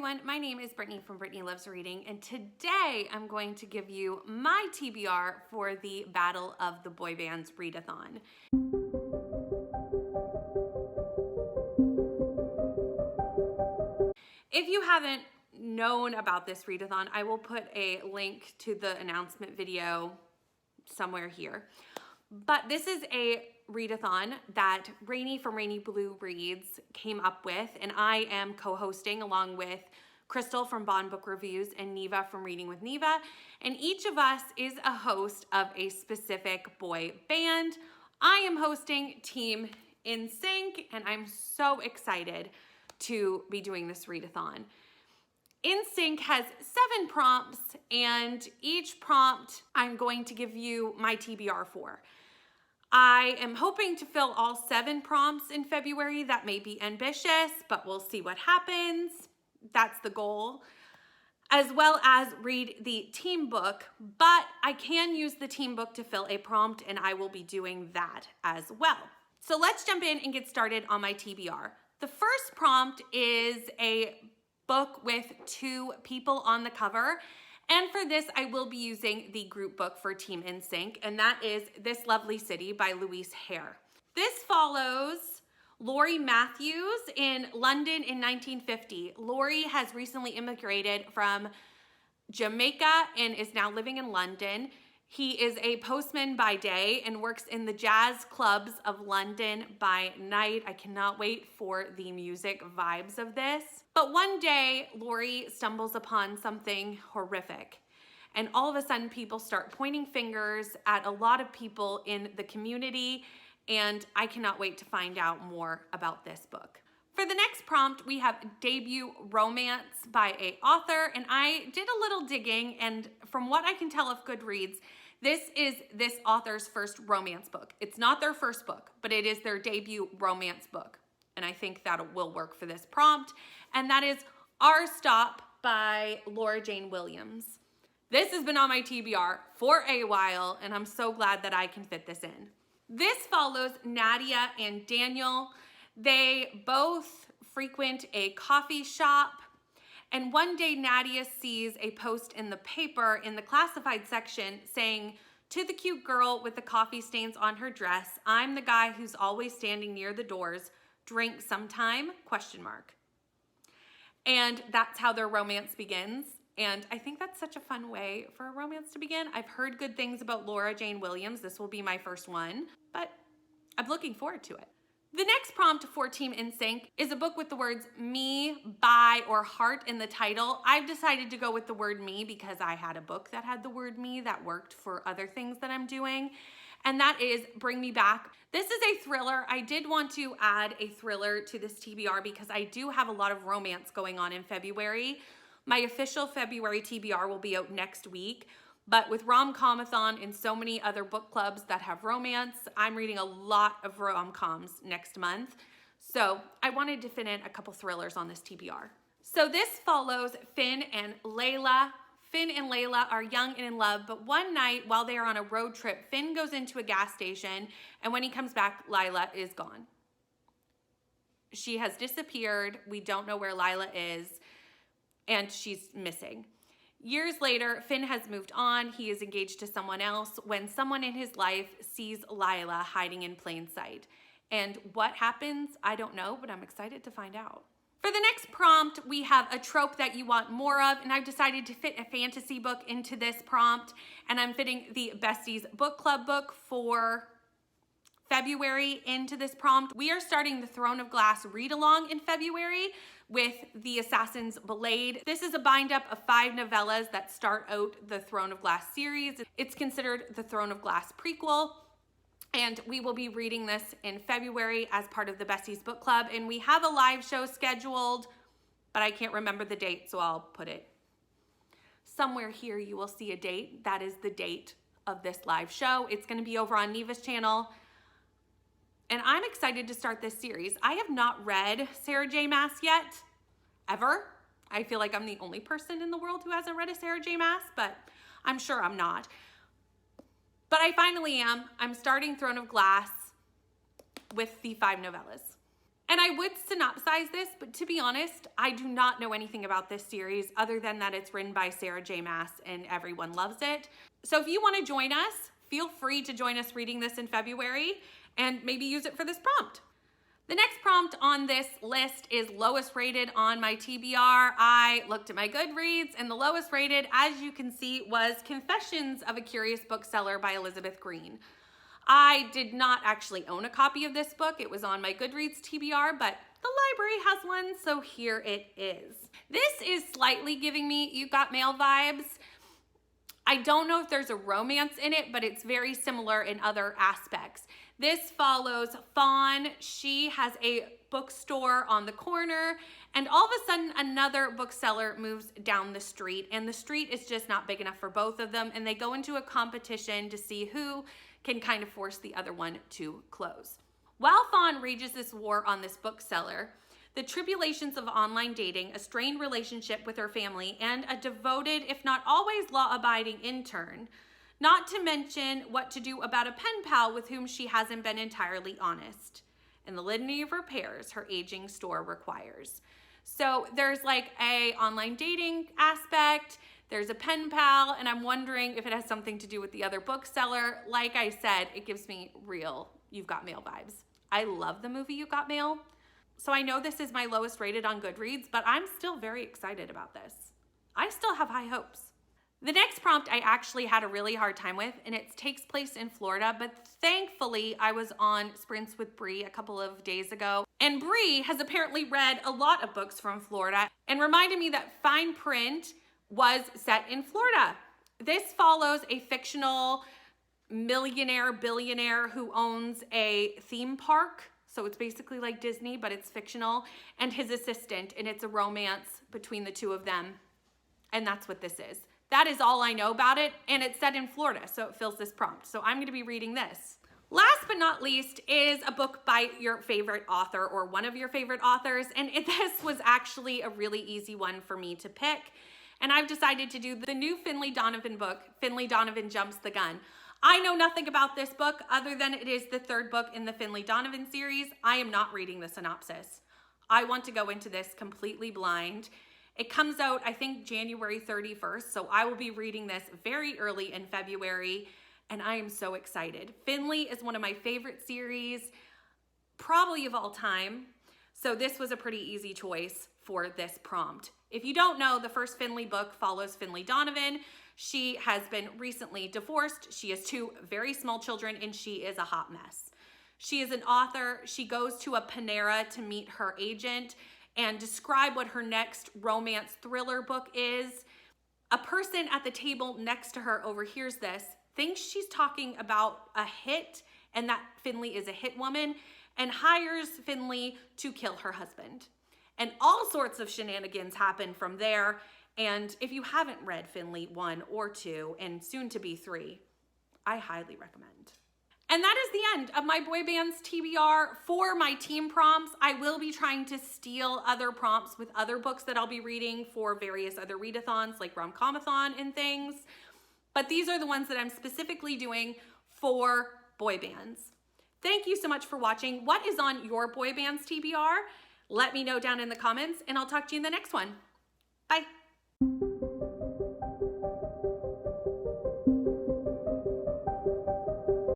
everyone, my name is Brittany from Brittany Loves Reading, and today I'm going to give you my TBR for the Battle of the Boybands readathon. If you haven't known about this readathon, I will put a link to the announcement video somewhere here. But this is a readathon that Rainy from Rainy Blue Reads came up with, and I am co-hosting along with Crystal from Bond Book Reviews and Neva from Reading with Neva, and each of us is a host of a specific boy band. I am hosting Team NSYNC, and I'm so excited to be doing this readathon. NSYNC has 7 prompts, and each prompt I'm going to give you my TBR for. I am hoping to fill all 7 prompts in February. That may be ambitious, but we'll see what happens. That's the goal. As well as read the team book, but I can use the team book to fill a prompt, and I will be doing that as well. So let's jump in and get started on my TBR. The first prompt is a book with 2 people on the cover. And for this, I will be using the group book for Team NSYNC, and that is This Lovely City by Louise Hare. This follows Laurie Matthews in London in 1950. Laurie has recently immigrated from Jamaica and is now living in London. He is a postman by day and works in the jazz clubs of London by night. I cannot wait for the music vibes of this. But one day, Laurie stumbles upon something horrific. And all of a sudden, people start pointing fingers at a lot of people in the community. And I cannot wait to find out more about this book. For the next prompt, we have debut romance by an author. And I did a little digging. And from what I can tell of Goodreads, this is this author's first romance book. It's not their first book, but it is their debut romance book. And I think that will work for this prompt. And that is Our Stop by Laura Jane Williams. This has been on my TBR for a while, and I'm so glad that I can fit this in. This follows Nadia and Daniel. They both frequent a coffee shop. And one day Nadia sees a post in the paper in the classified section saying, "To the cute girl with the coffee stains on her dress, I'm the guy who's always standing near the doors. Drink sometime?" ? And that's how their romance begins. And I think that's such a fun way for a romance to begin. I've heard good things about Laura Jane Williams. This will be my first one, but I'm looking forward to it. The next prompt for Team NSYNC is a book with the words me, by, or heart in the title. I've decided to go with the word me because I had a book that had the word me that worked for other things that I'm doing. And that is Bring Me Back. This is a thriller. I did want to add a thriller to this TBR because I do have a lot of romance going on in February. My official February TBR will be out next week. But with Rom-Comathon and so many other book clubs that have romance, I'm reading a lot of rom-coms next month. So I wanted to fit in a couple thrillers on this TBR. So this follows Finn and Layla. Finn and Layla are young and in love, but one night while they are on a road trip, Finn goes into a gas station, and when he comes back, Lila is gone. She has disappeared. We don't know where Lila is, and she's missing. Years later, Finn has moved on. He is engaged to someone else when someone in his life sees Lila hiding in plain sight. And what happens, I don't know, but I'm excited to find out. For the next prompt, we have a trope that you want more of, and I've decided to fit a fantasy book into this prompt, and I'm fitting the Besties Book Club book for February into this prompt. We are starting the Throne of Glass read-along in February with The Assassin's Blade. This is a bind-up of 5 novellas that start out the Throne of Glass series. It's considered the Throne of Glass prequel, and we will be reading this in February as part of the Besties Book Club, and we have a live show scheduled, but I can't remember the date, so I'll put it somewhere here. You will see a date. That is the date of this live show. It's going to be over on Neva's channel. And I'm excited to start this series. I have not read Sarah J. Maas yet, ever. I feel like I'm the only person in the world who hasn't read a Sarah J. Maas, but I'm sure I'm not. But I finally am. I'm starting Throne of Glass with the 5 novellas. And I would synopsize this, but to be honest, I do not know anything about this series other than that it's written by Sarah J. Maas and everyone loves it. So if you want to join us, feel free to join us reading this in February and maybe use it for this prompt. The next prompt on this list is lowest rated on my TBR. I looked at my Goodreads and the lowest rated, as you can see, was Confessions of a Curious Bookseller by Elizabeth Green. I did not actually own a copy of this book. It was on my Goodreads TBR, but the library has one, so here it is. This is slightly giving me You Got Mail vibes. I don't know if there's a romance in it, but it's very similar in other aspects. This follows Fawn. She has a bookstore on the corner, and all of a sudden another bookseller moves down the street, and the street is just not big enough for both of them, and they go into a competition to see who can kind of force the other one to close. While Fawn rages this war on this bookseller, the tribulations of online dating, a strained relationship with her family, and a devoted, if not always law-abiding intern, not to mention what to do about a pen pal with whom she hasn't been entirely honest, and the litany of repairs her aging store requires. So there's like a online dating aspect, there's a pen pal, and I'm wondering if it has something to do with the other bookseller. Like I said, it gives me real You've Got Mail vibes. I love the movie You've Got Mail. So I know this is my lowest rated on Goodreads, but I'm still very excited about this. I still have high hopes. The next prompt I actually had a really hard time with, and it takes place in Florida, but thankfully I was on Sprints with Bree a couple of days ago, and Bree has apparently read a lot of books from Florida and reminded me that Fine Print was set in Florida. This follows a fictional billionaire who owns a theme park. So it's basically like Disney, but it's fictional, and his assistant, and it's a romance between the two of them. And that's what this is. That is all I know about it, and it's set in Florida, so it fills this prompt. So I'm gonna be reading this. Last but not least is a book by your favorite author or one of your favorite authors, and this was actually a really easy one for me to pick. And I've decided to do the new Finlay Donovan book, Finlay Donovan Jumps the Gun. I know nothing about this book other than it is the third book in the Finlay Donovan series. I am not reading the synopsis. I want to go into this completely blind. It comes out, I think, January 31st, so I will be reading this very early in February, and I am so excited. Finlay is one of my favorite series, probably of all time, so this was a pretty easy choice for this prompt. If you don't know, the first Finlay book follows Finlay Donovan. She has been recently divorced. She has 2 very small children, and she is a hot mess. She is an author. She goes to a Panera to meet her agent and describe what her next romance thriller book is. A person at the table next to her overhears this, thinks she's talking about a hit and that Finlay is a hit woman, and hires Finlay to kill her husband. And all sorts of shenanigans happen from there. And if you haven't read Finlay 1 or 2, and soon to be 3, I highly recommend. And that is the end of my Boybands TBR for my team prompts. I will be trying to steal other prompts with other books that I'll be reading for various other readathons like Rom-Comathon and things. But these are the ones that I'm specifically doing for Boybands. Thank you so much for watching. What is on your Boybands TBR? Let me know down in the comments, and I'll talk to you in the next one. Bye.